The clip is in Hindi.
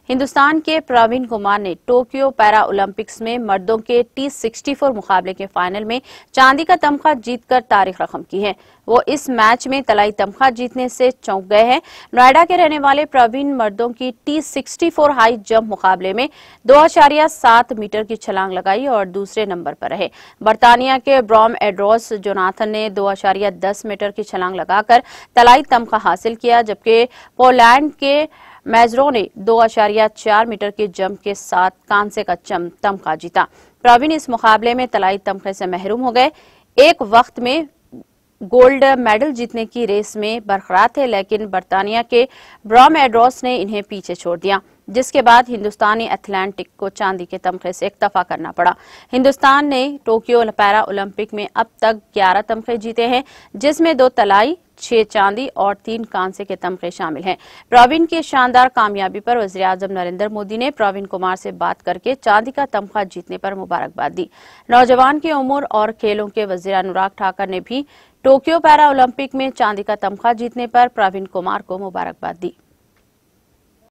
हिंदुस्तान के प्रवीण कुमार ने टोक्यो पैरा ओलंपिक्स में मर्दों के T64 मुकाबले के फाइनल में चांदी का तमगा जीतकर तारीख रकम की है। वो इस मैच में तलाई तमगा जीतने से चौंक गए हैं। नोएडा के रहने वाले प्रवीण मर्दों की T64 हाई जंप मुकाबले में 2.7 मीटर की छलांग लगाई और दूसरे नंबर पर रहे। बर्तानिया के ब्रॉम एड्रोस जोनाथन ने 2.10 मीटर की छलांग लगाकर तलाई तमगा हासिल किया, जबकि पोलैंड के मैजरो ने 2.4 मीटर के जंप के साथ कांसे का तमगा जीता। प्रवीण इस मुकाबले में तलाई तमगे से महरूम हो गए। एक वक्त में गोल्ड मेडल जीतने की रेस में बरकरार थे, लेकिन बर्तानिया के ब्रॉम एड्रोस ने इन्हें पीछे छोड़ दिया, जिसके बाद हिंदुस्तानी एथलेटिक को चांदी के तमगे से इक्तफा करना पड़ा। हिंदुस्तान ने टोक्यो पैरा ओलंपिक में अब तक 11 तमगे जीते हैं, जिसमें 2 तलाई, 6 चांदी और 3 कांसे के तमगे शामिल हैं। प्रवीण की शानदार कामयाबी पर वज़ीर-ए-आज़म नरेंद्र मोदी ने प्रवीण कुमार से बात करके चांदी का तमगा जीतने पर मुबारकबाद दी। नौजवान के उमूर और खेलों के वज़ीर अनुराग ठाकुर ने भी टोक्यो पैरा ओलंपिक में चांदी का तमगा जीतने पर प्रवीण कुमार को मुबारकबाद दी।